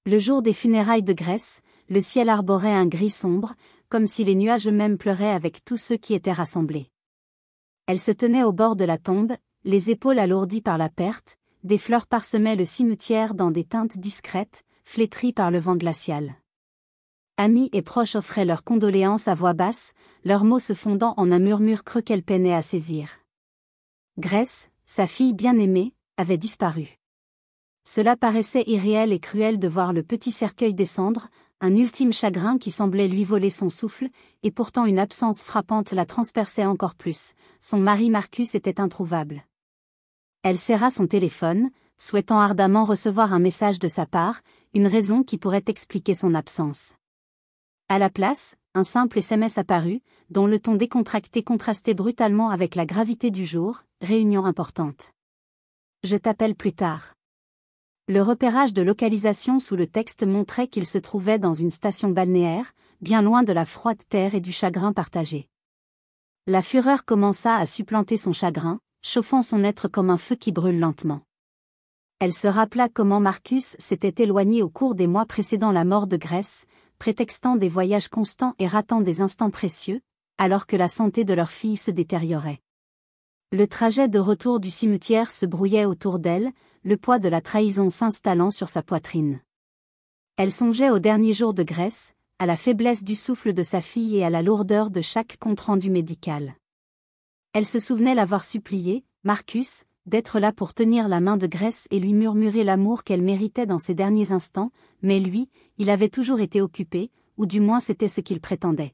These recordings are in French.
Le jour des funérailles de Grace, le ciel arborait un gris sombre, comme si les nuages eux-mêmes pleuraient avec tous ceux qui étaient rassemblés. Elle se tenait au bord de la tombe, les épaules alourdies par la perte, des fleurs parsemaient le cimetière dans des teintes discrètes, flétries par le vent glacial. Amis et proches offraient leurs condoléances à voix basse, leurs mots se fondant en un murmure creux qu'elle peinait à saisir. Grace, sa fille bien-aimée, avait disparu. Cela paraissait irréel et cruel de voir le petit cercueil descendre, un ultime chagrin qui semblait lui voler son souffle, et pourtant une absence frappante la transperçait encore plus, son mari Marcus était introuvable. Elle serra son téléphone, souhaitant ardemment recevoir un message de sa part, une raison qui pourrait expliquer son absence. À la place, un simple SMS apparut, dont le ton décontracté contrastait brutalement avec la gravité du jour, réunion importante. Je t'appelle plus tard. Le repérage de localisation sous le texte montrait qu'il se trouvait dans une station balnéaire, bien loin de la froide terre et du chagrin partagé. La fureur commença à supplanter son chagrin, chauffant son être comme un feu qui brûle lentement. Elle se rappela comment Marcus s'était éloigné au cours des mois précédant la mort de Grace, prétextant des voyages constants et ratant des instants précieux, alors que la santé de leur fille se détériorait. Le trajet de retour du cimetière se brouillait autour d'elle, le poids de la trahison s'installant sur sa poitrine. Elle songeait aux derniers jours de Grace, à la faiblesse du souffle de sa fille et à la lourdeur de chaque compte-rendu médical. Elle se souvenait l'avoir supplié, Marcus, d'être là pour tenir la main de Grace et lui murmurer l'amour qu'elle méritait dans ces derniers instants, mais lui, il avait toujours été occupé, ou du moins c'était ce qu'il prétendait.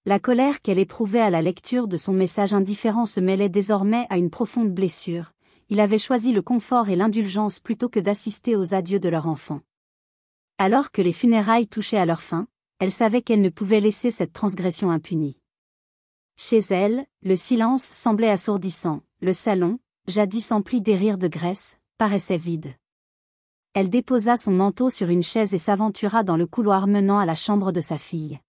La colère qu'elle éprouvait à la lecture de son message indifférent se mêlait désormais à une profonde blessure. Il avait choisi le confort et l'indulgence plutôt que d'assister aux adieux de leur enfant. Alors que les funérailles touchaient à leur fin, elle savait qu'elle ne pouvait laisser cette transgression impunie. Chez elle, le silence semblait assourdissant, le salon, jadis empli des rires de Grace, paraissait vide. Elle déposa son manteau sur une chaise et s'aventura dans le couloir menant à la chambre de sa fille.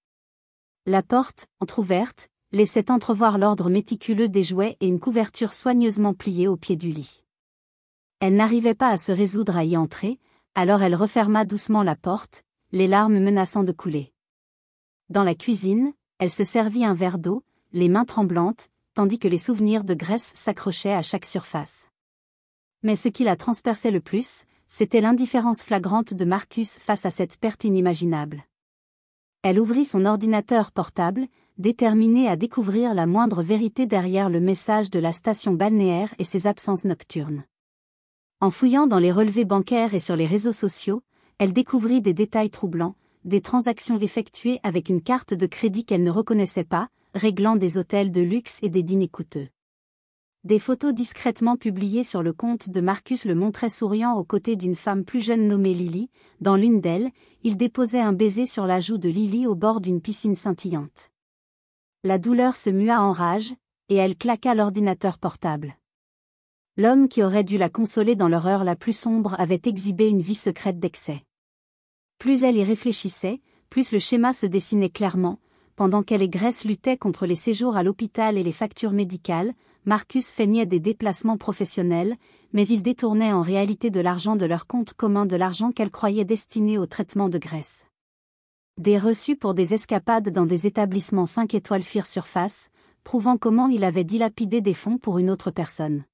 La porte, entr'ouverte, laissait entrevoir l'ordre méticuleux des jouets et une couverture soigneusement pliée au pied du lit. Elle n'arrivait pas à se résoudre à y entrer, alors elle referma doucement la porte, les larmes menaçant de couler. Dans la cuisine, elle se servit un verre d'eau, les mains tremblantes, tandis que les souvenirs de Grace s'accrochaient à chaque surface. Mais ce qui la transperçait le plus, c'était l'indifférence flagrante de Marcus face à cette perte inimaginable. Elle ouvrit son ordinateur portable, déterminée à découvrir la moindre vérité derrière le message de la station balnéaire et ses absences nocturnes. En fouillant dans les relevés bancaires et sur les réseaux sociaux, elle découvrit des détails troublants, des transactions effectuées avec une carte de crédit qu'elle ne reconnaissait pas, réglant des hôtels de luxe et des dîners coûteux. Des photos discrètement publiées sur le compte de Marcus le montraient souriant aux côtés d'une femme plus jeune nommée Lily. Dans l'une d'elles, il déposait un baiser sur la joue de Lily au bord d'une piscine scintillante. La douleur se mua en rage, et elle claqua l'ordinateur portable. L'homme qui aurait dû la consoler dans leur heure la plus sombre avait exhibé une vie secrète d'excès. Plus elle y réfléchissait, plus le schéma se dessinait clairement. Pendant qu'elle et Grace luttaient contre les séjours à l'hôpital et les factures médicales, Marcus feignait des déplacements professionnels, mais il détournait en réalité de l'argent de leur compte commun, de l'argent qu'elle croyait destiné au traitement de Grace. Des reçus pour des escapades dans des établissements 5 étoiles firent surface, prouvant comment il avait dilapidé des fonds pour une autre personne.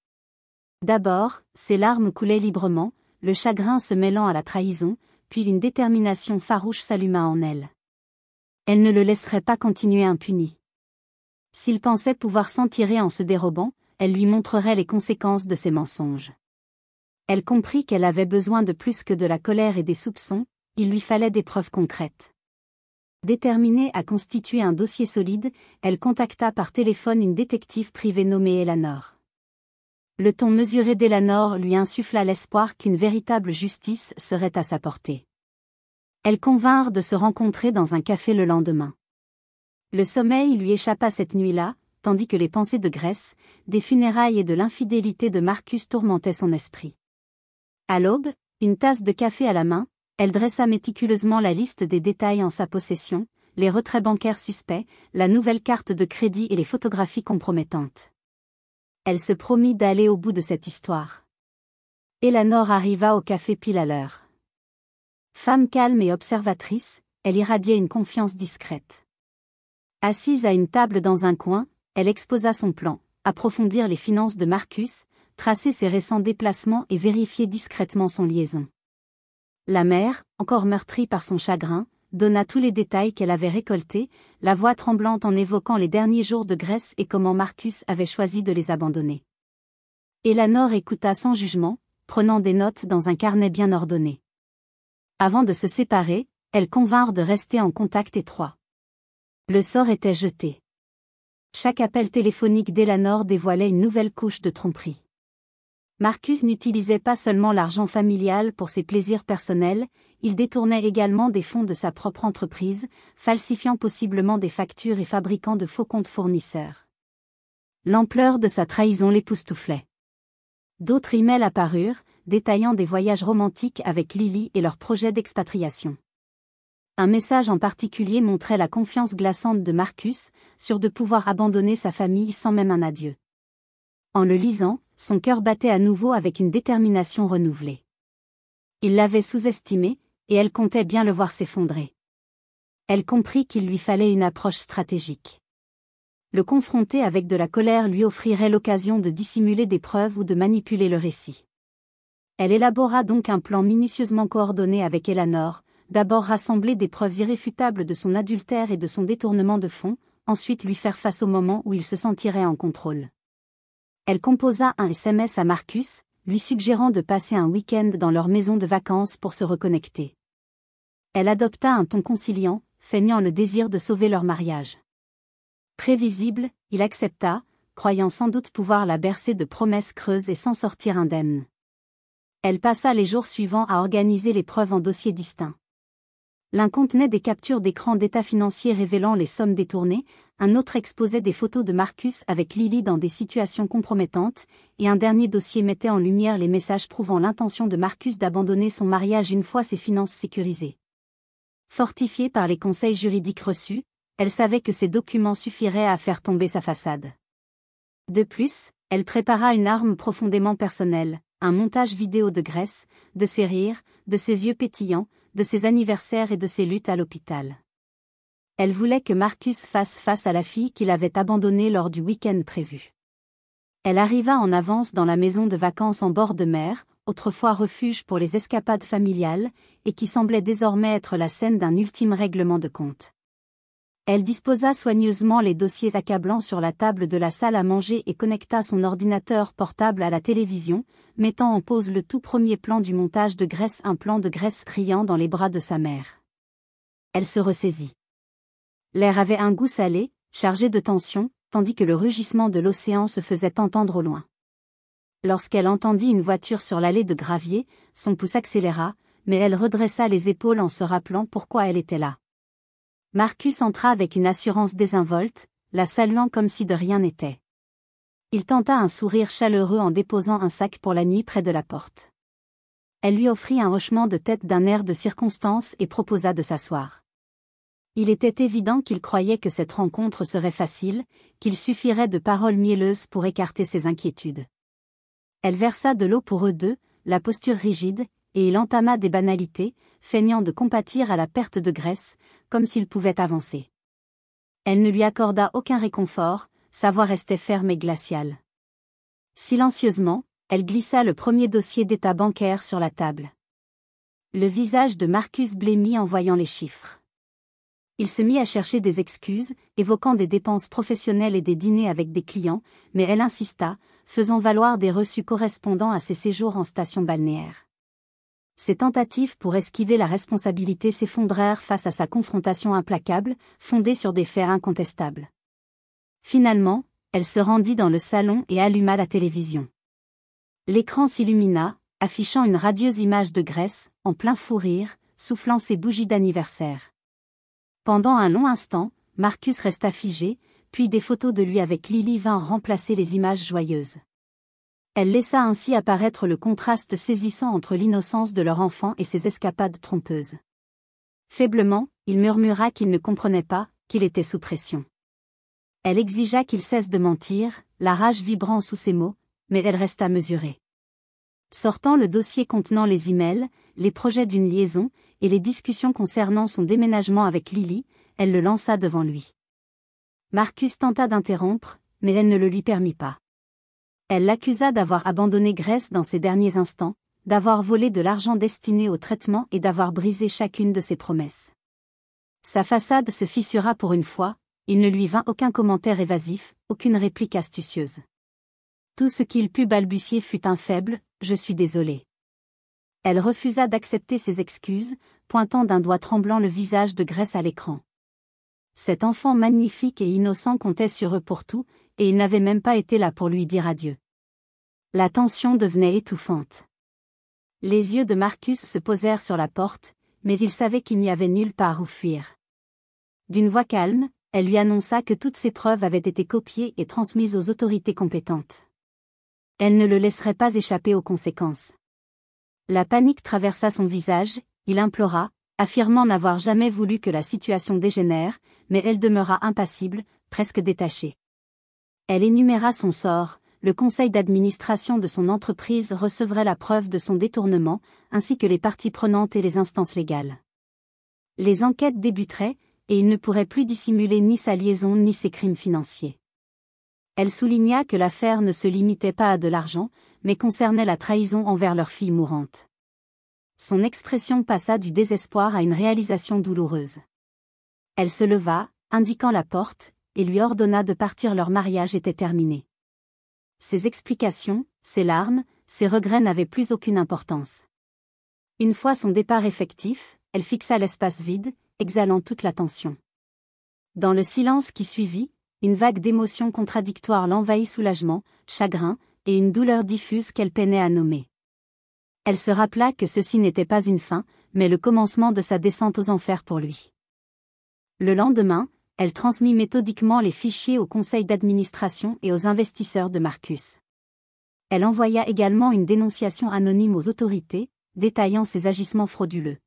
D'abord, ses larmes coulaient librement, le chagrin se mêlant à la trahison, puis une détermination farouche s'alluma en elle. Elle ne le laisserait pas continuer impuni. S'il pensait pouvoir s'en tirer en se dérobant, elle lui montrerait les conséquences de ses mensonges. Elle comprit qu'elle avait besoin de plus que de la colère et des soupçons, il lui fallait des preuves concrètes. Déterminée à constituer un dossier solide, elle contacta par téléphone une détective privée nommée Eleanor. Le ton mesuré d'Eleanor lui insuffla l'espoir qu'une véritable justice serait à sa portée. Elles convinrent de se rencontrer dans un café le lendemain. Le sommeil lui échappa cette nuit-là, tandis que les pensées de Grace, des funérailles et de l'infidélité de Marcus tourmentaient son esprit. À l'aube, une tasse de café à la main, elle dressa méticuleusement la liste des détails en sa possession, les retraits bancaires suspects, la nouvelle carte de crédit et les photographies compromettantes. Elle se promit d'aller au bout de cette histoire. Eleanor arriva au café pile à l'heure. Femme calme et observatrice, elle irradiait une confiance discrète. Assise à une table dans un coin, elle exposa son plan, approfondir les finances de Marcus, tracer ses récents déplacements et vérifier discrètement son liaison. La mère, encore meurtrie par son chagrin, donna tous les détails qu'elle avait récoltés, la voix tremblante en évoquant les derniers jours de Grèce et comment Marcus avait choisi de les abandonner. Elanor écouta sans jugement, prenant des notes dans un carnet bien ordonné. Avant de se séparer, elles convinrent de rester en contact étroit. Le sort était jeté. Chaque appel téléphonique d'Elanor dévoilait une nouvelle couche de tromperie. Marcus n'utilisait pas seulement l'argent familial pour ses plaisirs personnels, il détournait également des fonds de sa propre entreprise, falsifiant possiblement des factures et fabriquant de faux comptes fournisseurs. L'ampleur de sa trahison l'époustouflait. D'autres emails apparurent, détaillant des voyages romantiques avec Lily et leurs projets d'expatriation. Un message en particulier montrait la confiance glaçante de Marcus, sûr de pouvoir abandonner sa famille sans même un adieu. En le lisant, son cœur battait à nouveau avec une détermination renouvelée. Il l'avait sous-estimé, et elle comptait bien le voir s'effondrer. Elle comprit qu'il lui fallait une approche stratégique. Le confronter avec de la colère lui offrirait l'occasion de dissimuler des preuves ou de manipuler le récit. Elle élabora donc un plan minutieusement coordonné avec Elanor, d'abord rassembler des preuves irréfutables de son adultère et de son détournement de fonds, ensuite lui faire face au moment où il se sentirait en contrôle. Elle composa un SMS à Marcus, lui suggérant de passer un week-end dans leur maison de vacances pour se reconnecter. Elle adopta un ton conciliant, feignant le désir de sauver leur mariage. Prévisible, il accepta, croyant sans doute pouvoir la bercer de promesses creuses et s'en sortir indemne. Elle passa les jours suivants à organiser les preuves en dossiers distincts. L'un contenait des captures d'écran d'état financier révélant les sommes détournées, un autre exposait des photos de Marcus avec Lily dans des situations compromettantes, et un dernier dossier mettait en lumière les messages prouvant l'intention de Marcus d'abandonner son mariage une fois ses finances sécurisées. Fortifiée par les conseils juridiques reçus, elle savait que ces documents suffiraient à faire tomber sa façade. De plus, elle prépara une arme profondément personnelle, un montage vidéo de Grèce, de ses rires, de ses yeux pétillants, de ses anniversaires et de ses luttes à l'hôpital. Elle voulait que Marcus fasse face à la fille qu'il avait abandonnée lors du week-end prévu. Elle arriva en avance dans la maison de vacances en bord de mer, autrefois refuge pour les escapades familiales, et qui semblait désormais être la scène d'un ultime règlement de compte. Elle disposa soigneusement les dossiers accablants sur la table de la salle à manger et connecta son ordinateur portable à la télévision, mettant en pause le tout premier plan du montage de Grèce, un plan de Grèce criant dans les bras de sa mère. Elle se ressaisit. L'air avait un goût salé, chargé de tension, tandis que le rugissement de l'océan se faisait entendre au loin. Lorsqu'elle entendit une voiture sur l'allée de gravier, son pouls s'accéléra, mais elle redressa les épaules en se rappelant pourquoi elle était là. Marcus entra avec une assurance désinvolte, la saluant comme si de rien n'était. Il tenta un sourire chaleureux en déposant un sac pour la nuit près de la porte. Elle lui offrit un hochement de tête d'un air de circonstance et proposa de s'asseoir. Il était évident qu'il croyait que cette rencontre serait facile, qu'il suffirait de paroles mielleuses pour écarter ses inquiétudes. Elle versa de l'eau pour eux deux, la posture rigide, et il entama des banalités, feignant de compatir à la perte de Grèce, comme s'il pouvait avancer. Elle ne lui accorda aucun réconfort, sa voix restait ferme et glaciale. Silencieusement, elle glissa le premier dossier d'état bancaire sur la table. Le visage de Marcus blêmit en voyant les chiffres. Il se mit à chercher des excuses, évoquant des dépenses professionnelles et des dîners avec des clients, mais elle insista, faisant valoir des reçus correspondant à ses séjours en station balnéaire. Ses tentatives pour esquiver la responsabilité s'effondrèrent face à sa confrontation implacable, fondée sur des faits incontestables. Finalement, elle se rendit dans le salon et alluma la télévision. L'écran s'illumina, affichant une radieuse image de Grèce, en plein fou rire, soufflant ses bougies d'anniversaire. Pendant un long instant, Marcus resta figé, puis des photos de lui avec Lily vinrent remplacer les images joyeuses. Elle laissa ainsi apparaître le contraste saisissant entre l'innocence de leur enfant et ses escapades trompeuses. Faiblement, il murmura qu'il ne comprenait pas, qu'il était sous pression. Elle exigea qu'il cesse de mentir, la rage vibrant sous ses mots, mais elle resta mesurée. Sortant le dossier contenant les emails, les projets d'une liaison, et les discussions concernant son déménagement avec Lily, elle le lança devant lui. Marcus tenta d'interrompre, mais elle ne le lui permit pas. Elle l'accusa d'avoir abandonné Grace dans ses derniers instants, d'avoir volé de l'argent destiné au traitement et d'avoir brisé chacune de ses promesses. Sa façade se fissura pour une fois, il ne lui vint aucun commentaire évasif, aucune réplique astucieuse. Tout ce qu'il put balbutier fut un faible « je suis désolé ». Elle refusa d'accepter ses excuses, pointant d'un doigt tremblant le visage de Grace à l'écran. Cet enfant magnifique et innocent comptait sur eux pour tout, et il n'avait même pas été là pour lui dire adieu. La tension devenait étouffante. Les yeux de Marcus se posèrent sur la porte, mais il savait qu'il n'y avait nulle part où fuir. D'une voix calme, elle lui annonça que toutes ses preuves avaient été copiées et transmises aux autorités compétentes. Elle ne le laisserait pas échapper aux conséquences. La panique traversa son visage, il implora, affirmant n'avoir jamais voulu que la situation dégénère, mais elle demeura impassible, presque détachée. Elle énuméra son sort, le conseil d'administration de son entreprise recevrait la preuve de son détournement, ainsi que les parties prenantes et les instances légales. Les enquêtes débuteraient, et il ne pourrait plus dissimuler ni sa liaison ni ses crimes financiers. Elle souligna que l'affaire ne se limitait pas à de l'argent, mais concernait la trahison envers leur fille mourante. Son expression passa du désespoir à une réalisation douloureuse. Elle se leva, indiquant la porte, et lui ordonna de partir. Leur mariage était terminé. Ses explications, ses larmes, ses regrets n'avaient plus aucune importance. Une fois son départ effectif, elle fixa l'espace vide, exhalant toute la tension. Dans le silence qui suivit, une vague d'émotions contradictoires l'envahit, soulagement, chagrin, et une douleur diffuse qu'elle peinait à nommer. Elle se rappela que ceci n'était pas une fin, mais le commencement de sa descente aux enfers pour lui. Le lendemain, elle transmit méthodiquement les fichiers au conseil d'administration et aux investisseurs de Marcus. Elle envoya également une dénonciation anonyme aux autorités, détaillant ses agissements frauduleux.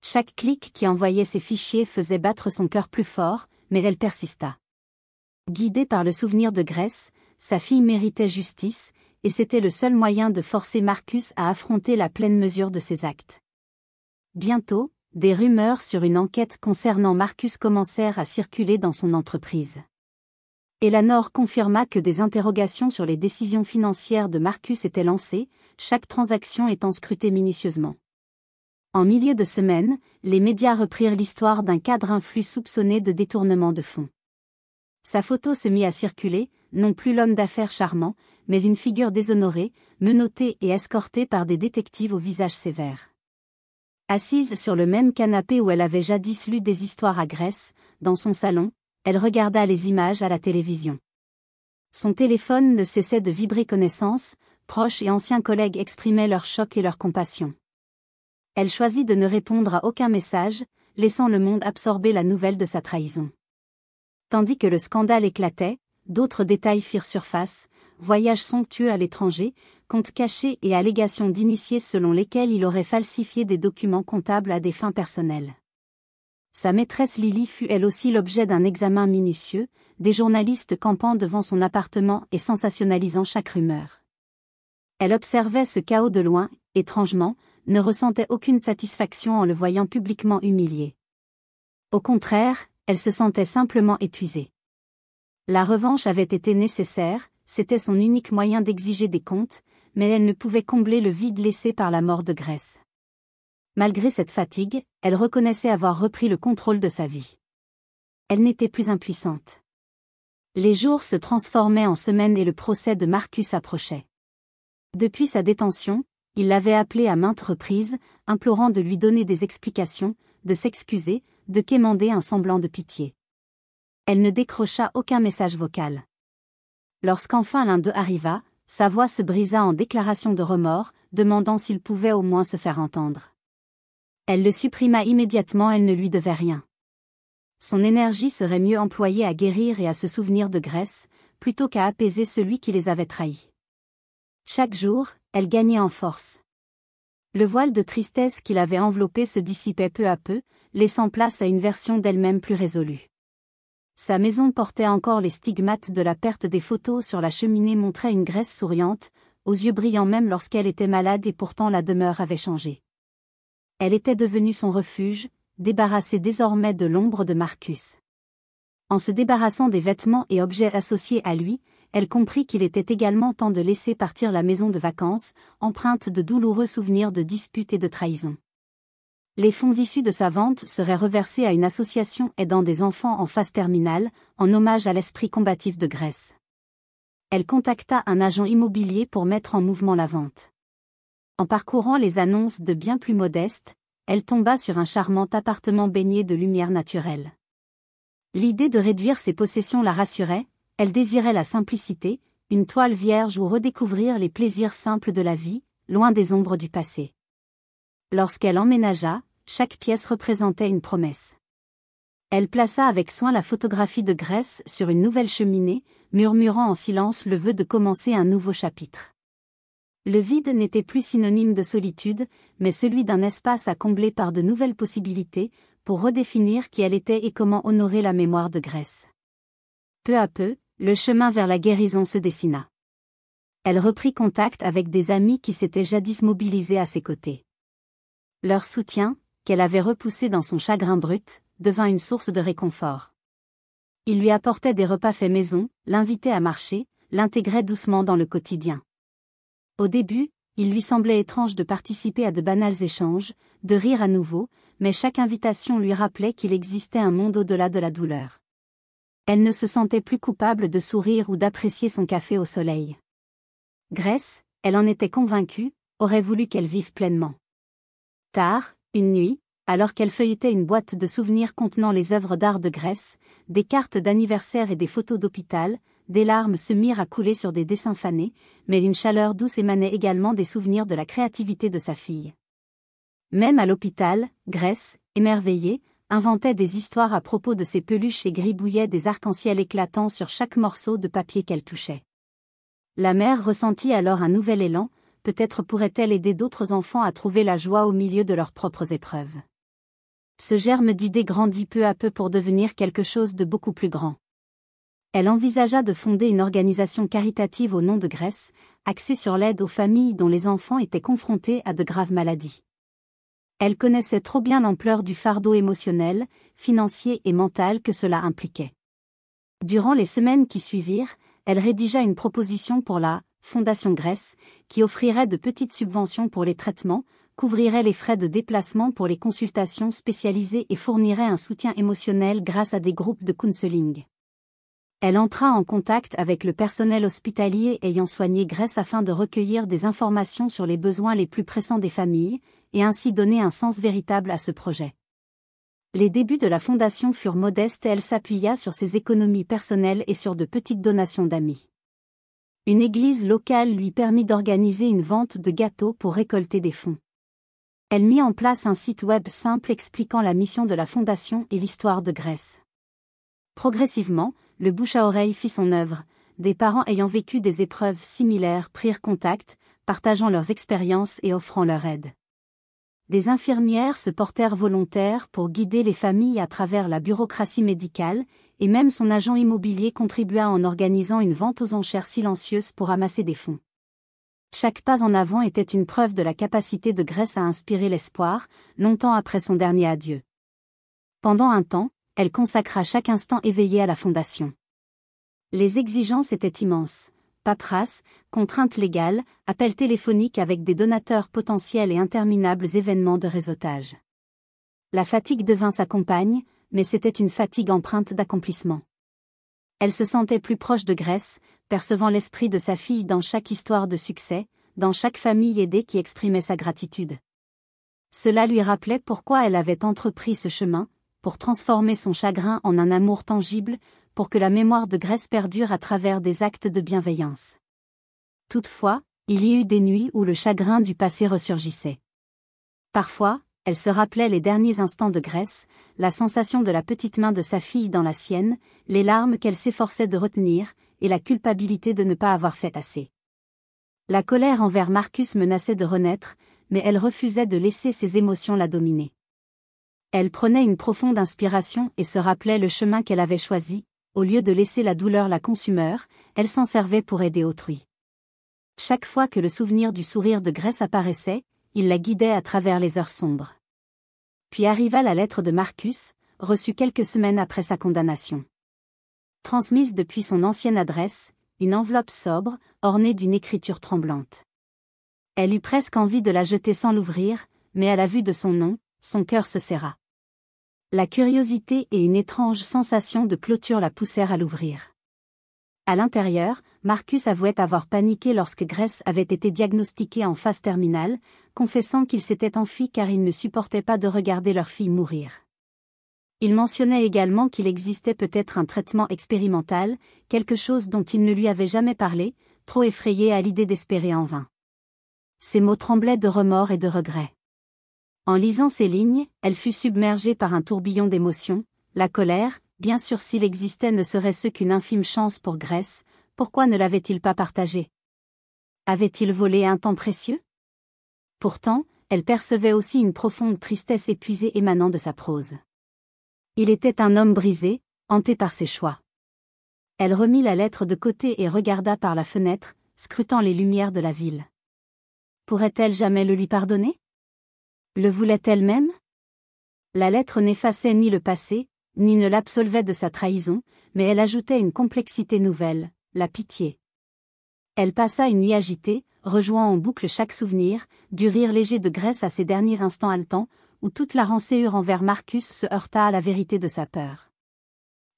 Chaque clic qui envoyait ces fichiers faisait battre son cœur plus fort, mais elle persista. Guidée par le souvenir de Grace, sa fille méritait justice, et c'était le seul moyen de forcer Marcus à affronter la pleine mesure de ses actes. Bientôt, des rumeurs sur une enquête concernant Marcus commencèrent à circuler dans son entreprise. Eleanor confirma que des interrogations sur les décisions financières de Marcus étaient lancées, chaque transaction étant scrutée minutieusement. En milieu de semaine, les médias reprirent l'histoire d'un cadre influent soupçonné de détournement de fonds. Sa photo se mit à circuler, non plus l'homme d'affaires charmant, mais une figure déshonorée, menottée et escortée par des détectives au visage sévère. Assise sur le même canapé où elle avait jadis lu des histoires à Grace, dans son salon, elle regarda les images à la télévision. Son téléphone ne cessait de vibrer. Connaissances, proches et anciens collègues exprimaient leur choc et leur compassion. Elle choisit de ne répondre à aucun message, laissant le monde absorber la nouvelle de sa trahison. Tandis que le scandale éclatait, d'autres détails firent surface, voyages somptueux à l'étranger, comptes cachés et allégations d'initiés selon lesquels il aurait falsifié des documents comptables à des fins personnelles. Sa maîtresse Lily fut elle aussi l'objet d'un examen minutieux, des journalistes campant devant son appartement et sensationnalisant chaque rumeur. Elle observait ce chaos de loin, étrangement, ne ressentait aucune satisfaction en le voyant publiquement humilié. Au contraire, elle se sentait simplement épuisée. La revanche avait été nécessaire, c'était son unique moyen d'exiger des comptes, mais elle ne pouvait combler le vide laissé par la mort de Grace. Malgré cette fatigue, elle reconnaissait avoir repris le contrôle de sa vie. Elle n'était plus impuissante. Les jours se transformaient en semaines et le procès de Marcus approchait. Depuis sa détention, il l'avait appelée à maintes reprises, implorant de lui donner des explications, de s'excuser, de quémander un semblant de pitié. Elle ne décrocha aucun message vocal. Lorsqu'enfin l'un d'eux arriva, sa voix se brisa en déclaration de remords, demandant s'il pouvait au moins se faire entendre. Elle le supprima immédiatement, elle ne lui devait rien. Son énergie serait mieux employée à guérir et à se souvenir de Grace, plutôt qu'à apaiser celui qui les avait trahis. Chaque jour, elle gagnait en force. Le voile de tristesse qui l'avait enveloppée se dissipait peu à peu, laissant place à une version d'elle-même plus résolue. Sa maison portait encore les stigmates de la perte. Des photos sur la cheminée montraient une Grace souriante, aux yeux brillants même lorsqu'elle était malade, et pourtant la demeure avait changé. Elle était devenue son refuge, débarrassée désormais de l'ombre de Marcus. En se débarrassant des vêtements et objets associés à lui, elle comprit qu'il était également temps de laisser partir la maison de vacances, empreinte de douloureux souvenirs de disputes et de trahisons. Les fonds issus de sa vente seraient reversés à une association aidant des enfants en phase terminale, en hommage à l'esprit combatif de Grace. Elle contacta un agent immobilier pour mettre en mouvement la vente. En parcourant les annonces de biens plus modestes, elle tomba sur un charmant appartement baigné de lumière naturelle. L'idée de réduire ses possessions la rassurait, elle désirait la simplicité, une toile vierge où redécouvrir les plaisirs simples de la vie, loin des ombres du passé. Lorsqu'elle emménagea, chaque pièce représentait une promesse. Elle plaça avec soin la photographie de Grace sur une nouvelle cheminée, murmurant en silence le vœu de commencer un nouveau chapitre. Le vide n'était plus synonyme de solitude, mais celui d'un espace à combler par de nouvelles possibilités, pour redéfinir qui elle était et comment honorer la mémoire de Grace. Peu à peu, le chemin vers la guérison se dessina. Elle reprit contact avec des amis qui s'étaient jadis mobilisés à ses côtés. Leur soutien, qu'elle avait repoussé dans son chagrin brut, devint une source de réconfort. Il lui apportait des repas faits maison, l'invitait à marcher, l'intégrait doucement dans le quotidien. Au début, il lui semblait étrange de participer à de banals échanges, de rire à nouveau, mais chaque invitation lui rappelait qu'il existait un monde au-delà de la douleur. Elle ne se sentait plus coupable de sourire ou d'apprécier son café au soleil. Grace, elle en était convaincue, aurait voulu qu'elle vive pleinement. Tard, une nuit, alors qu'elle feuilletait une boîte de souvenirs contenant les œuvres d'art de Grace, des cartes d'anniversaire et des photos d'hôpital, des larmes se mirent à couler sur des dessins fanés, mais une chaleur douce émanait également des souvenirs de la créativité de sa fille. Même à l'hôpital, Grace, émerveillée, inventait des histoires à propos de ses peluches et gribouillait des arcs-en-ciel éclatants sur chaque morceau de papier qu'elle touchait. La mère ressentit alors un nouvel élan, peut-être pourrait-elle aider d'autres enfants à trouver la joie au milieu de leurs propres épreuves. Ce germe d'idée grandit peu à peu pour devenir quelque chose de beaucoup plus grand. Elle envisagea de fonder une organisation caritative au nom de Grace, axée sur l'aide aux familles dont les enfants étaient confrontés à de graves maladies. Elle connaissait trop bien l'ampleur du fardeau émotionnel, financier et mental que cela impliquait. Durant les semaines qui suivirent, elle rédigea une proposition pour la Fondation Grace, qui offrirait de petites subventions pour les traitements, couvrirait les frais de déplacement pour les consultations spécialisées et fournirait un soutien émotionnel grâce à des groupes de counseling. Elle entra en contact avec le personnel hospitalier ayant soigné Grace afin de recueillir des informations sur les besoins les plus pressants des familles, et ainsi donner un sens véritable à ce projet. Les débuts de la fondation furent modestes et elle s'appuya sur ses économies personnelles et sur de petites donations d'amis. Une église locale lui permit d'organiser une vente de gâteaux pour récolter des fonds. Elle mit en place un site web simple expliquant la mission de la fondation et l'histoire de Grace. Progressivement, le bouche à oreille fit son œuvre, des parents ayant vécu des épreuves similaires prirent contact, partageant leurs expériences et offrant leur aide. Des infirmières se portèrent volontaires pour guider les familles à travers la bureaucratie médicale, et même son agent immobilier contribua en organisant une vente aux enchères silencieuse pour amasser des fonds. Chaque pas en avant était une preuve de la capacité de Grace à inspirer l'espoir, longtemps après son dernier adieu. Pendant un temps, elle consacra chaque instant éveillé à la fondation. Les exigences étaient immenses. Paperasse, contraintes légales, appels téléphoniques avec des donateurs potentiels et interminables événements de réseautage. La fatigue devint sa compagne, mais c'était une fatigue empreinte d'accomplissement. Elle se sentait plus proche de Grace, percevant l'esprit de sa fille dans chaque histoire de succès, dans chaque famille aidée qui exprimait sa gratitude. Cela lui rappelait pourquoi elle avait entrepris ce chemin, pour transformer son chagrin en un amour tangible, pour que la mémoire de Grace perdure à travers des actes de bienveillance. Toutefois, il y eut des nuits où le chagrin du passé ressurgissait. Parfois, elle se rappelait les derniers instants de Grace, la sensation de la petite main de sa fille dans la sienne, les larmes qu'elle s'efforçait de retenir, et la culpabilité de ne pas avoir fait assez. La colère envers Marcus menaçait de renaître, mais elle refusait de laisser ses émotions la dominer. Elle prenait une profonde inspiration et se rappelait le chemin qu'elle avait choisi. Au lieu de laisser la douleur la consumer, elle s'en servait pour aider autrui. Chaque fois que le souvenir du sourire de Grace apparaissait, il la guidait à travers les heures sombres. Puis arriva la lettre de Marcus, reçue quelques semaines après sa condamnation. Transmise depuis son ancienne adresse, une enveloppe sobre, ornée d'une écriture tremblante. Elle eut presque envie de la jeter sans l'ouvrir, mais à la vue de son nom, son cœur se serra. La curiosité et une étrange sensation de clôture la poussèrent à l'ouvrir. À l'intérieur, Marcus avouait avoir paniqué lorsque Grace avait été diagnostiquée en phase terminale, confessant qu'il s'était enfui car il ne supportait pas de regarder leur fille mourir. Il mentionnait également qu'il existait peut-être un traitement expérimental, quelque chose dont il ne lui avait jamais parlé, trop effrayé à l'idée d'espérer en vain. Ses mots tremblaient de remords et de regrets. En lisant ces lignes, elle fut submergée par un tourbillon d'émotions, la colère, bien sûr s'il existait ne serait-ce qu'une infime chance pour Grace, pourquoi ne l'avait-il pas partagé? Avait-il volé un temps précieux? Pourtant, elle percevait aussi une profonde tristesse épuisée émanant de sa prose. Il était un homme brisé, hanté par ses choix. Elle remit la lettre de côté et regarda par la fenêtre, scrutant les lumières de la ville. Pourrait-elle jamais le lui pardonner? Le voulait-elle même? La lettre n'effaçait ni le passé, ni ne l'absolvait de sa trahison, mais elle ajoutait une complexité nouvelle, la pitié. Elle passa une nuit agitée, rejouant en boucle chaque souvenir, du rire léger de Grace à ses derniers instants haletants, où toute la rancœur envers Marcus se heurta à la vérité de sa peur.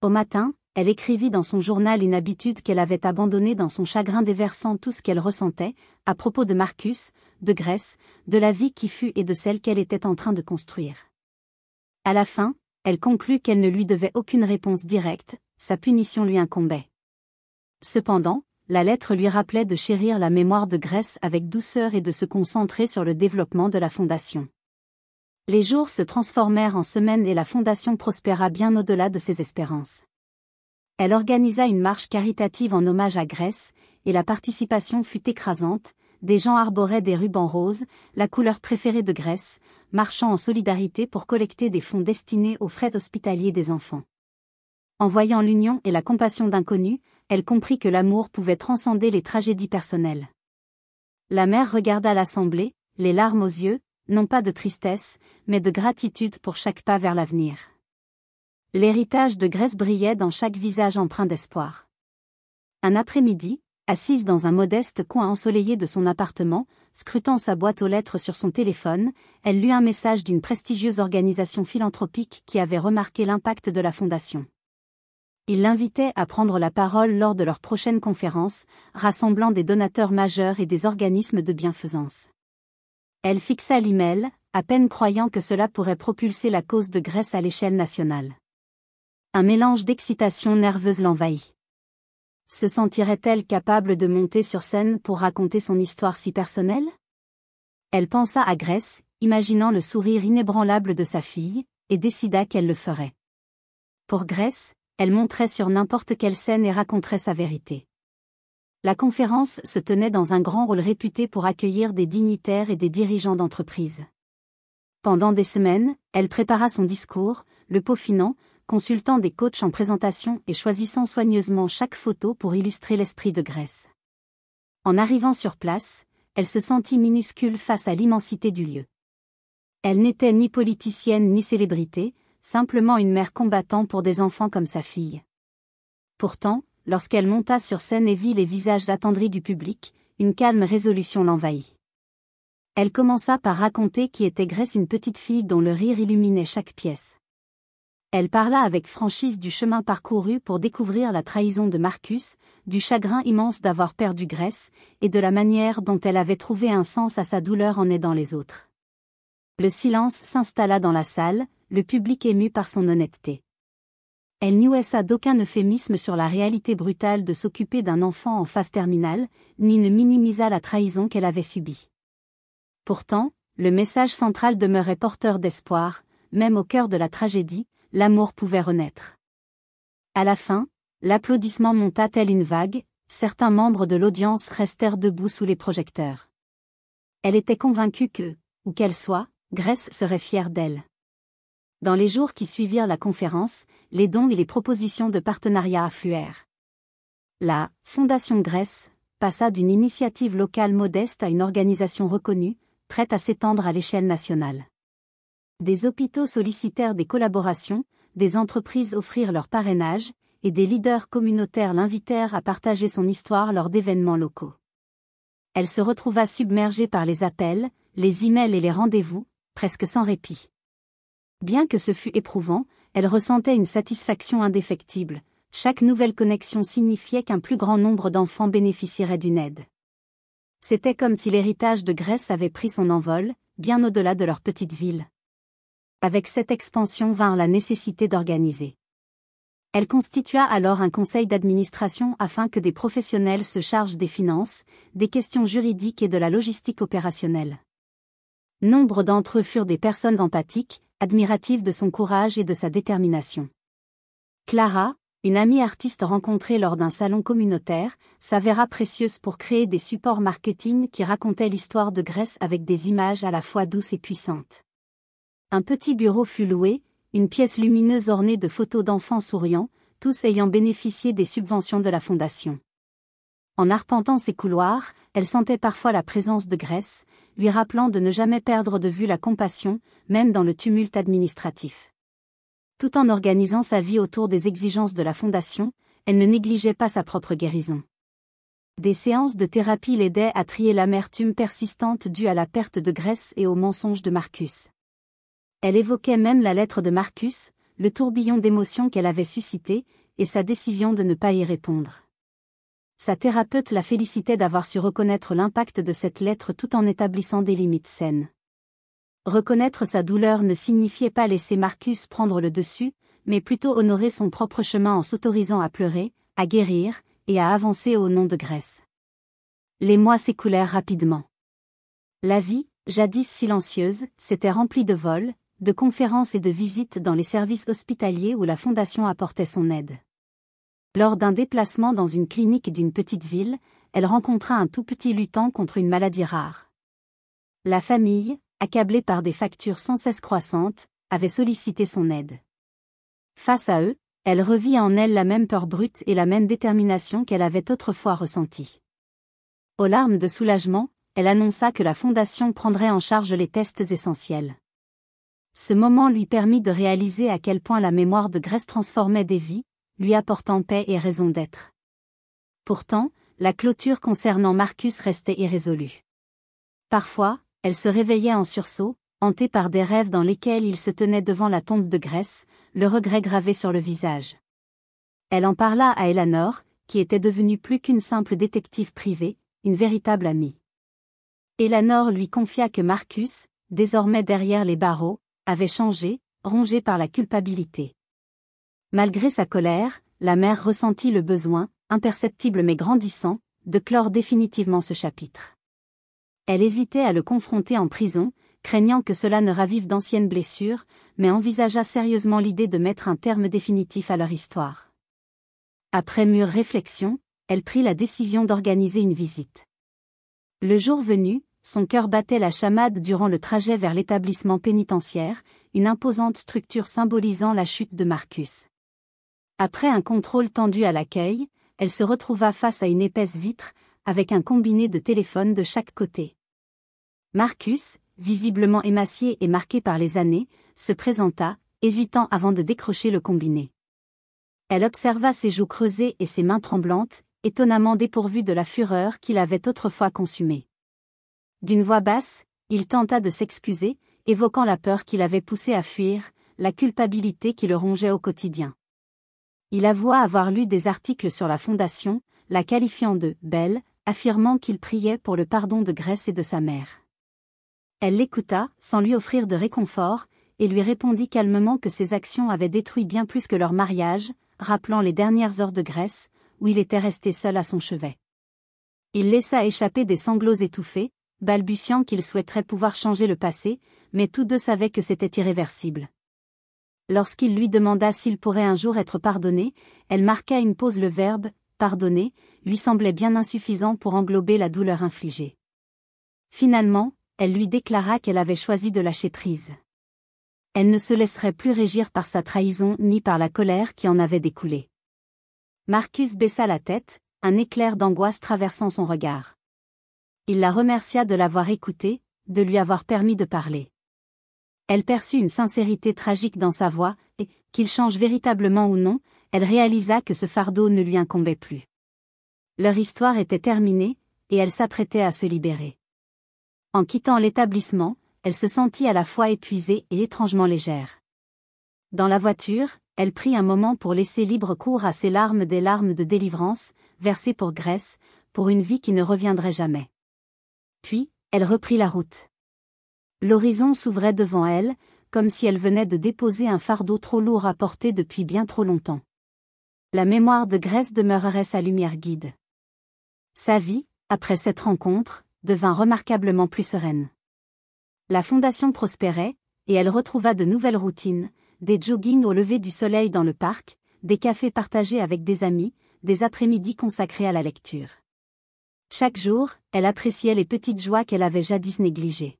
Au matin, elle écrivit dans son journal une habitude qu'elle avait abandonnée dans son chagrin déversant tout ce qu'elle ressentait, à propos de Marcus, de Grace, de la vie qui fut et de celle qu'elle était en train de construire. À la fin, elle conclut qu'elle ne lui devait aucune réponse directe, sa punition lui incombait. Cependant, la lettre lui rappelait de chérir la mémoire de Grace avec douceur et de se concentrer sur le développement de la fondation. Les jours se transformèrent en semaines et la fondation prospéra bien au-delà de ses espérances. Elle organisa une marche caritative en hommage à Grace, et la participation fut écrasante, des gens arboraient des rubans roses, la couleur préférée de Grace, marchant en solidarité pour collecter des fonds destinés aux frais hospitaliers des enfants. En voyant l'union et la compassion d'inconnus, elle comprit que l'amour pouvait transcender les tragédies personnelles. La mère regarda l'assemblée, les larmes aux yeux, non pas de tristesse, mais de gratitude pour chaque pas vers l'avenir. L'héritage de Grace brillait dans chaque visage empreint d'espoir. Un après-midi, assise dans un modeste coin ensoleillé de son appartement, scrutant sa boîte aux lettres sur son téléphone, elle lut un message d'une prestigieuse organisation philanthropique qui avait remarqué l'impact de la fondation. Il l'invitait à prendre la parole lors de leur prochaine conférence, rassemblant des donateurs majeurs et des organismes de bienfaisance. Elle fixa l'email, à peine croyant que cela pourrait propulser la cause de Grace à l'échelle nationale. Un mélange d'excitation nerveuse l'envahit. Se sentirait-elle capable de monter sur scène pour raconter son histoire si personnelle? Elle pensa à Grace, imaginant le sourire inébranlable de sa fille, et décida qu'elle le ferait. Pour Grace, elle monterait sur n'importe quelle scène et raconterait sa vérité. La conférence se tenait dans un grand hall réputé pour accueillir des dignitaires et des dirigeants d'entreprise. Pendant des semaines, elle prépara son discours, le peaufinant, consultant des coachs en présentation et choisissant soigneusement chaque photo pour illustrer l'esprit de Grace. En arrivant sur place, elle se sentit minuscule face à l'immensité du lieu. Elle n'était ni politicienne ni célébrité, simplement une mère combattant pour des enfants comme sa fille. Pourtant, lorsqu'elle monta sur scène et vit les visages attendris du public, une calme résolution l'envahit. Elle commença par raconter qui était Grace, une petite fille dont le rire illuminait chaque pièce. Elle parla avec franchise du chemin parcouru pour découvrir la trahison de Marcus, du chagrin immense d'avoir perdu Grace, et de la manière dont elle avait trouvé un sens à sa douleur en aidant les autres. Le silence s'installa dans la salle, le public ému par son honnêteté. Elle n'ouessa d'aucun euphémisme sur la réalité brutale de s'occuper d'un enfant en phase terminale, ni ne minimisa la trahison qu'elle avait subie. Pourtant, le message central demeurait porteur d'espoir, même au cœur de la tragédie, l'amour pouvait renaître. À la fin, l'applaudissement monta tel une vague, certains membres de l'audience restèrent debout sous les projecteurs. Elle était convaincue que, où qu'elle soit, Grace serait fière d'elle. Dans les jours qui suivirent la conférence, les dons et les propositions de partenariat affluèrent. La Fondation Grace passa d'une initiative locale modeste à une organisation reconnue, prête à s'étendre à l'échelle nationale. Des hôpitaux sollicitèrent des collaborations, des entreprises offrirent leur parrainage, et des leaders communautaires l'invitèrent à partager son histoire lors d'événements locaux. Elle se retrouva submergée par les appels, les emails et les rendez-vous, presque sans répit. Bien que ce fût éprouvant, elle ressentait une satisfaction indéfectible. Chaque nouvelle connexion signifiait qu'un plus grand nombre d'enfants bénéficierait d'une aide. C'était comme si l'héritage de Grèce avait pris son envol, bien au-delà de leur petite ville. Avec cette expansion vint la nécessité d'organiser. Elle constitua alors un conseil d'administration afin que des professionnels se chargent des finances, des questions juridiques et de la logistique opérationnelle. Nombre d'entre eux furent des personnes empathiques, admiratives de son courage et de sa détermination. Clara, une amie artiste rencontrée lors d'un salon communautaire, s'avéra précieuse pour créer des supports marketing qui racontaient l'histoire de Grèce avec des images à la fois douces et puissantes. Un petit bureau fut loué, une pièce lumineuse ornée de photos d'enfants souriants, tous ayant bénéficié des subventions de la fondation. En arpentant ses couloirs, elle sentait parfois la présence de Grèce, lui rappelant de ne jamais perdre de vue la compassion, même dans le tumulte administratif. Tout en organisant sa vie autour des exigences de la fondation, elle ne négligeait pas sa propre guérison. Des séances de thérapie l'aidaient à trier l'amertume persistante due à la perte de Grèce et aux mensonges de Marcus. Elle évoquait même la lettre de Marcus, le tourbillon d'émotions qu'elle avait suscité, et sa décision de ne pas y répondre. Sa thérapeute la félicitait d'avoir su reconnaître l'impact de cette lettre tout en établissant des limites saines. Reconnaître sa douleur ne signifiait pas laisser Marcus prendre le dessus, mais plutôt honorer son propre chemin en s'autorisant à pleurer, à guérir, et à avancer au nom de Grèce. Les mois s'écoulèrent rapidement. La vie, jadis silencieuse, s'était remplie de vols, de conférences et de visites dans les services hospitaliers où la Fondation apportait son aide. Lors d'un déplacement dans une clinique d'une petite ville, elle rencontra un tout petit luttant contre une maladie rare. La famille, accablée par des factures sans cesse croissantes, avait sollicité son aide. Face à eux, elle revit en elle la même peur brute et la même détermination qu'elle avait autrefois ressentie. Aux larmes de soulagement, elle annonça que la Fondation prendrait en charge les tests essentiels. Ce moment lui permit de réaliser à quel point la mémoire de Grèce transformait des vies, lui apportant paix et raison d'être. Pourtant, la clôture concernant Marcus restait irrésolue. Parfois, elle se réveillait en sursaut, hantée par des rêves dans lesquels il se tenait devant la tombe de Grèce, le regret gravé sur le visage. Elle en parla à Eleanor, qui était devenue plus qu'une simple détective privée, une véritable amie. Eleanor lui confia que Marcus, désormais derrière les barreaux, avait changé, rongé par la culpabilité. Malgré sa colère, la mère ressentit le besoin, imperceptible mais grandissant, de clore définitivement ce chapitre. Elle hésitait à le confronter en prison, craignant que cela ne ravive d'anciennes blessures, mais envisagea sérieusement l'idée de mettre un terme définitif à leur histoire. Après mûre réflexion, elle prit la décision d'organiser une visite. Le jour venu, son cœur battait la chamade durant le trajet vers l'établissement pénitentiaire, une imposante structure symbolisant la chute de Marcus. Après un contrôle tendu à l'accueil, elle se retrouva face à une épaisse vitre, avec un combiné de téléphones de chaque côté. Marcus, visiblement émacié et marqué par les années, se présenta, hésitant avant de décrocher le combiné. Elle observa ses joues creusées et ses mains tremblantes, étonnamment dépourvues de la fureur qu'il avait autrefois consumée. D'une voix basse, il tenta de s'excuser, évoquant la peur qui l'avait poussé à fuir, la culpabilité qui le rongeait au quotidien. Il avoua avoir lu des articles sur la Fondation, la qualifiant de « belle », affirmant qu'il priait pour le pardon de Grèce et de sa mère. Elle l'écouta, sans lui offrir de réconfort, et lui répondit calmement que ses actions avaient détruit bien plus que leur mariage, rappelant les dernières heures de Grèce, où il était resté seul à son chevet. Il laissa échapper des sanglots étouffés, balbutiant qu'il souhaiterait pouvoir changer le passé, mais tous deux savaient que c'était irréversible. Lorsqu'il lui demanda s'il pourrait un jour être pardonné, elle marqua une pause. Le verbe « pardonner » lui semblait bien insuffisant pour englober la douleur infligée. Finalement, elle lui déclara qu'elle avait choisi de lâcher prise. Elle ne se laisserait plus régir par sa trahison ni par la colère qui en avait découlé. Marcus baissa la tête, un éclair d'angoisse traversant son regard. Il la remercia de l'avoir écoutée, de lui avoir permis de parler. Elle perçut une sincérité tragique dans sa voix, et, qu'il change véritablement ou non, elle réalisa que ce fardeau ne lui incombait plus. Leur histoire était terminée, et elle s'apprêtait à se libérer. En quittant l'établissement, elle se sentit à la fois épuisée et étrangement légère. Dans la voiture, elle prit un moment pour laisser libre cours à ses larmes, des larmes de délivrance, versées pour Grace, pour une vie qui ne reviendrait jamais. Puis, elle reprit la route. L'horizon s'ouvrait devant elle, comme si elle venait de déposer un fardeau trop lourd à porter depuis bien trop longtemps. La mémoire de Grace demeurerait sa lumière guide. Sa vie, après cette rencontre, devint remarquablement plus sereine. La fondation prospérait, et elle retrouva de nouvelles routines, des joggings au lever du soleil dans le parc, des cafés partagés avec des amis, des après-midi consacrés à la lecture. Chaque jour, elle appréciait les petites joies qu'elle avait jadis négligées.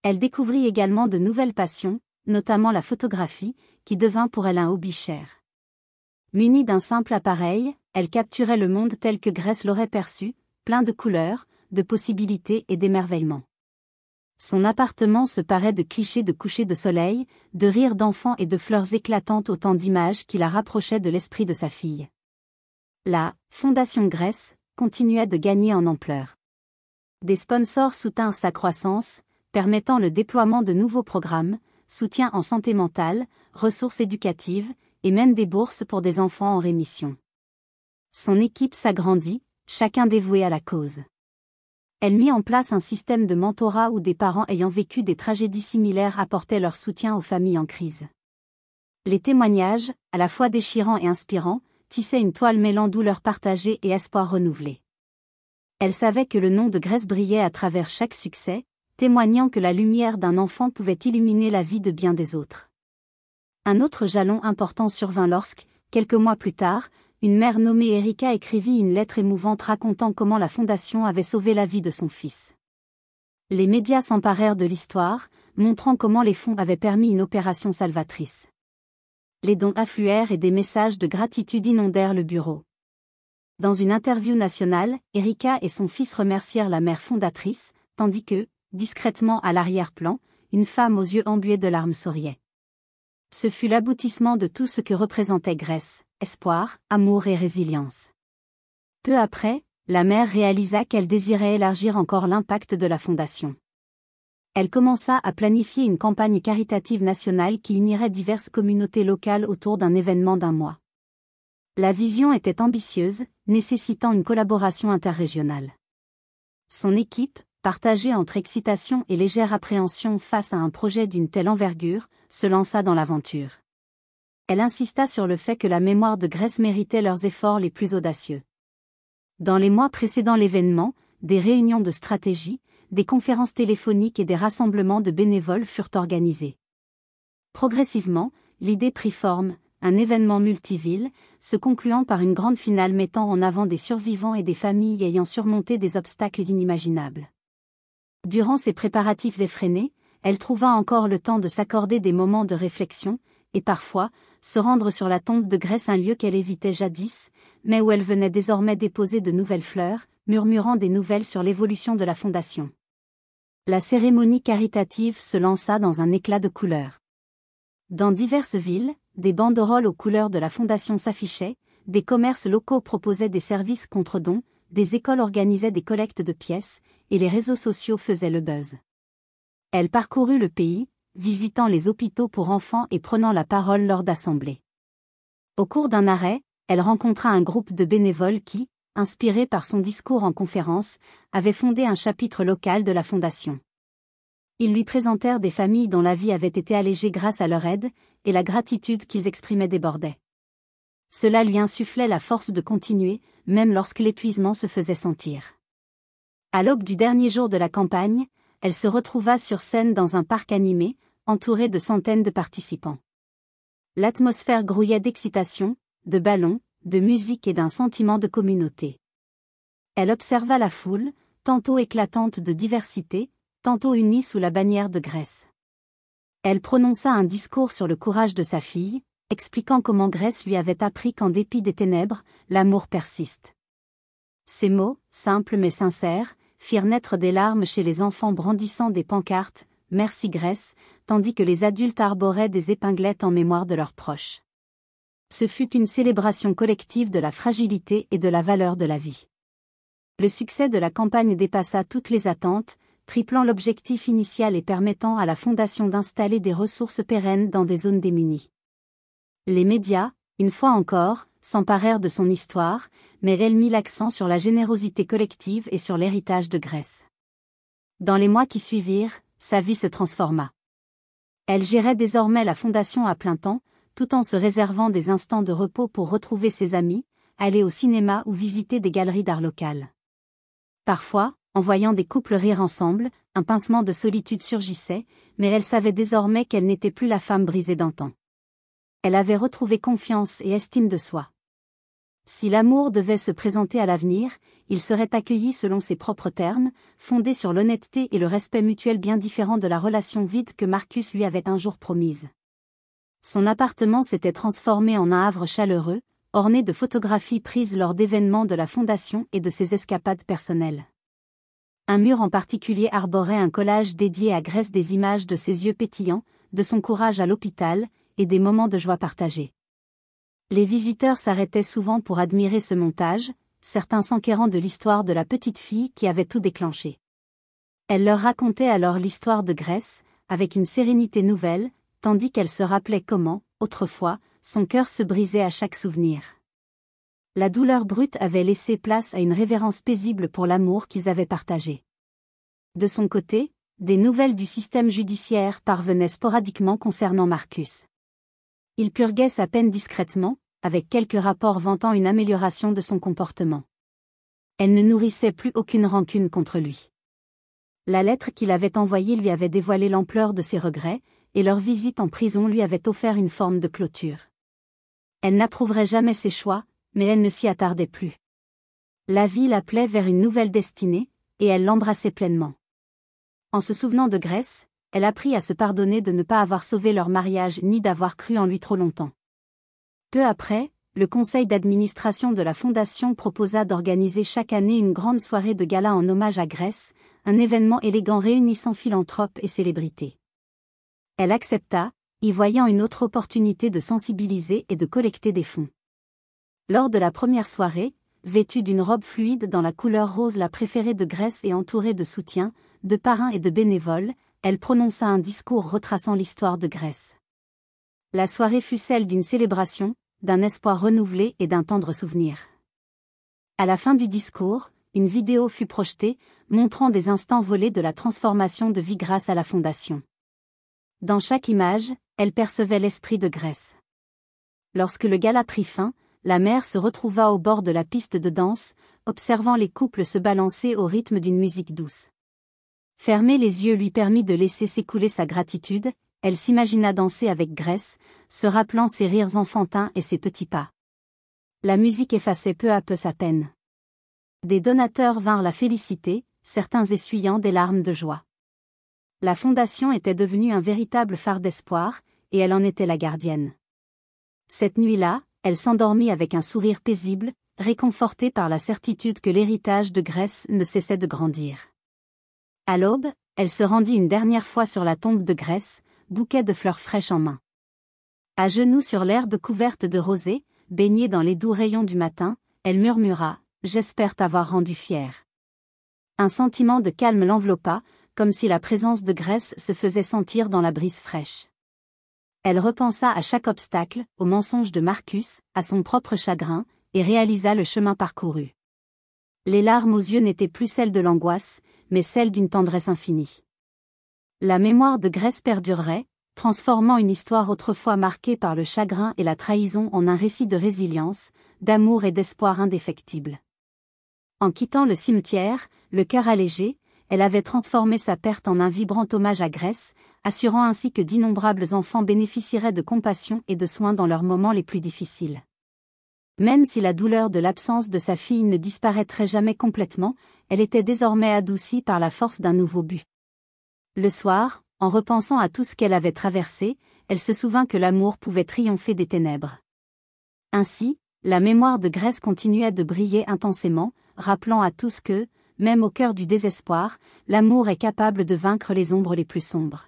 Elle découvrit également de nouvelles passions, notamment la photographie, qui devint pour elle un hobby cher. Munie d'un simple appareil, elle capturait le monde tel que Grace l'aurait perçu, plein de couleurs, de possibilités et d'émerveillements. Son appartement se parait de clichés de coucher de soleil, de rires d'enfants et de fleurs éclatantes, autant d'images qui la rapprochaient de l'esprit de sa fille. La Fondation Grace continuait de gagner en ampleur. Des sponsors soutinrent sa croissance, permettant le déploiement de nouveaux programmes, soutien en santé mentale, ressources éducatives, et même des bourses pour des enfants en rémission. Son équipe s'agrandit, chacun dévoué à la cause. Elle mit en place un système de mentorat où des parents ayant vécu des tragédies similaires apportaient leur soutien aux familles en crise. Les témoignages, à la fois déchirants et inspirants, tissaient une toile mêlant douleur partagée et espoir renouvelé. Elle savait que le nom de Grace brillait à travers chaque succès, témoignant que la lumière d'un enfant pouvait illuminer la vie de bien des autres. Un autre jalon important survint lorsque, quelques mois plus tard, une mère nommée Erika écrivit une lettre émouvante racontant comment la fondation avait sauvé la vie de son fils. Les médias s'emparèrent de l'histoire, montrant comment les fonds avaient permis une opération salvatrice. Les dons affluèrent et des messages de gratitude inondèrent le bureau. Dans une interview nationale, Erika et son fils remercièrent la mère fondatrice, tandis que, discrètement à l'arrière-plan, une femme aux yeux embués de larmes souriait. Ce fut l'aboutissement de tout ce que représentait Grace, espoir, amour et résilience. Peu après, la mère réalisa qu'elle désirait élargir encore l'impact de la fondation. Elle commença à planifier une campagne caritative nationale qui unirait diverses communautés locales autour d'un événement d'un mois. La vision était ambitieuse, nécessitant une collaboration interrégionale. Son équipe, partagée entre excitation et légère appréhension face à un projet d'une telle envergure, se lança dans l'aventure. Elle insista sur le fait que la mémoire de Grace méritait leurs efforts les plus audacieux. Dans les mois précédant l'événement, des réunions de stratégie, des conférences téléphoniques et des rassemblements de bénévoles furent organisés. Progressivement, l'idée prit forme, un événement multiville, se concluant par une grande finale mettant en avant des survivants et des familles ayant surmonté des obstacles inimaginables. Durant ces préparatifs effrénés, elle trouva encore le temps de s'accorder des moments de réflexion, et parfois, se rendre sur la tombe de Grace, un lieu qu'elle évitait jadis, mais où elle venait désormais déposer de nouvelles fleurs, murmurant des nouvelles sur l'évolution de la fondation. La cérémonie caritative se lança dans un éclat de couleurs. Dans diverses villes, des banderoles aux couleurs de la fondation s'affichaient, des commerces locaux proposaient des services contre dons, des écoles organisaient des collectes de pièces, et les réseaux sociaux faisaient le buzz. Elle parcourut le pays, visitant les hôpitaux pour enfants et prenant la parole lors d'assemblées. Au cours d'un arrêt, elle rencontra un groupe de bénévoles qui, inspirés par son discours en conférence, avaient fondé un chapitre local de la fondation. Ils lui présentèrent des familles dont la vie avait été allégée grâce à leur aide, et la gratitude qu'ils exprimaient débordait. Cela lui insufflait la force de continuer, même lorsque l'épuisement se faisait sentir. À l'aube du dernier jour de la campagne, elle se retrouva sur scène dans un parc animé, entourée de centaines de participants. L'atmosphère grouillait d'excitation, de ballons, de musique et d'un sentiment de communauté. Elle observa la foule, tantôt éclatante de diversité, tantôt unie sous la bannière de Grace. Elle prononça un discours sur le courage de sa fille, expliquant comment Grace lui avait appris qu'en dépit des ténèbres, l'amour persiste. Ces mots, simples mais sincères, firent naître des larmes chez les enfants brandissant des pancartes, merci Grèce, tandis que les adultes arboraient des épinglettes en mémoire de leurs proches. Ce fut une célébration collective de la fragilité et de la valeur de la vie. Le succès de la campagne dépassa toutes les attentes, triplant l'objectif initial et permettant à la Fondation d'installer des ressources pérennes dans des zones démunies. Les médias, une fois encore, s'emparèrent de son histoire, mais elle mit l'accent sur la générosité collective et sur l'héritage de Grèce. Dans les mois qui suivirent, sa vie se transforma. Elle gérait désormais la Fondation à plein temps, tout en se réservant des instants de repos pour retrouver ses amis, aller au cinéma ou visiter des galeries d'art locales. Parfois, en voyant des couples rire ensemble, un pincement de solitude surgissait, mais elle savait désormais qu'elle n'était plus la femme brisée d'antan. Elle avait retrouvé confiance et estime de soi. Si l'amour devait se présenter à l'avenir, il serait accueilli selon ses propres termes, fondé sur l'honnêteté et le respect mutuel bien différent de la relation vide que Marcus lui avait un jour promise. Son appartement s'était transformé en un havre chaleureux, orné de photographies prises lors d'événements de la Fondation et de ses escapades personnelles. Un mur en particulier arborait un collage dédié à Grèce, des images de ses yeux pétillants, de son courage à l'hôpital, et des moments de joie partagés. Les visiteurs s'arrêtaient souvent pour admirer ce montage, certains s'enquérant de l'histoire de la petite fille qui avait tout déclenché. Elle leur racontait alors l'histoire de Grèce, avec une sérénité nouvelle, tandis qu'elle se rappelait comment, autrefois, son cœur se brisait à chaque souvenir. La douleur brute avait laissé place à une révérence paisible pour l'amour qu'ils avaient partagé. De son côté, des nouvelles du système judiciaire parvenaient sporadiquement concernant Marcus. Il purguait sa peine discrètement, avec quelques rapports vantant une amélioration de son comportement. Elle ne nourrissait plus aucune rancune contre lui. La lettre qu'il avait envoyée lui avait dévoilé l'ampleur de ses regrets, et leur visite en prison lui avait offert une forme de clôture. Elle n'approuverait jamais ses choix, mais elle ne s'y attardait plus. La vie l'appelait vers une nouvelle destinée, et elle l'embrassait pleinement. En se souvenant de Grèce, elle apprit à se pardonner de ne pas avoir sauvé leur mariage ni d'avoir cru en lui trop longtemps. Peu après, le conseil d'administration de la Fondation proposa d'organiser chaque année une grande soirée de gala en hommage à Grèce, un événement élégant réunissant philanthropes et célébrités. Elle accepta, y voyant une autre opportunité de sensibiliser et de collecter des fonds. Lors de la première soirée, vêtue d'une robe fluide dans la couleur rose la préférée de Grèce et entourée de soutiens, de parrains et de bénévoles, elle prononça un discours retraçant l'histoire de Grèce. La soirée fut celle d'une célébration, d'un espoir renouvelé et d'un tendre souvenir. À la fin du discours, une vidéo fut projetée, montrant des instants volés de la transformation de vie grâce à la Fondation. Dans chaque image, elle percevait l'esprit de Grèce. Lorsque le gala prit fin, la mère se retrouva au bord de la piste de danse, observant les couples se balancer au rythme d'une musique douce. Fermer les yeux lui permit de laisser s'écouler sa gratitude, elle s'imagina danser avec Grèce, se rappelant ses rires enfantins et ses petits pas. La musique effaçait peu à peu sa peine. Des donateurs vinrent la féliciter, certains essuyant des larmes de joie. La Fondation était devenue un véritable phare d'espoir, et elle en était la gardienne. Cette nuit-là, elle s'endormit avec un sourire paisible, réconfortée par la certitude que l'héritage de Grèce ne cessait de grandir. À l'aube, elle se rendit une dernière fois sur la tombe de Grèce, bouquet de fleurs fraîches en main. À genoux sur l'herbe couverte de rosée, baignée dans les doux rayons du matin, elle murmura « J'espère t'avoir rendu fière ». Un sentiment de calme l'enveloppa, comme si la présence de Grèce se faisait sentir dans la brise fraîche. Elle repensa à chaque obstacle, au mensonge de Marcus, à son propre chagrin, et réalisa le chemin parcouru. Les larmes aux yeux n'étaient plus celles de l'angoisse, mais celles d'une tendresse infinie. La mémoire de Grèce perdurerait, transformant une histoire autrefois marquée par le chagrin et la trahison en un récit de résilience, d'amour et d'espoir indéfectible. En quittant le cimetière, le cœur allégé, elle avait transformé sa perte en un vibrant hommage à Grèce, assurant ainsi que d'innombrables enfants bénéficieraient de compassion et de soins dans leurs moments les plus difficiles. Même si la douleur de l'absence de sa fille ne disparaîtrait jamais complètement, elle était désormais adoucie par la force d'un nouveau but. Le soir, en repensant à tout ce qu'elle avait traversé, elle se souvint que l'amour pouvait triompher des ténèbres. Ainsi, la mémoire de Grèce continuait de briller intensément, rappelant à tous que, même au cœur du désespoir, l'amour est capable de vaincre les ombres les plus sombres.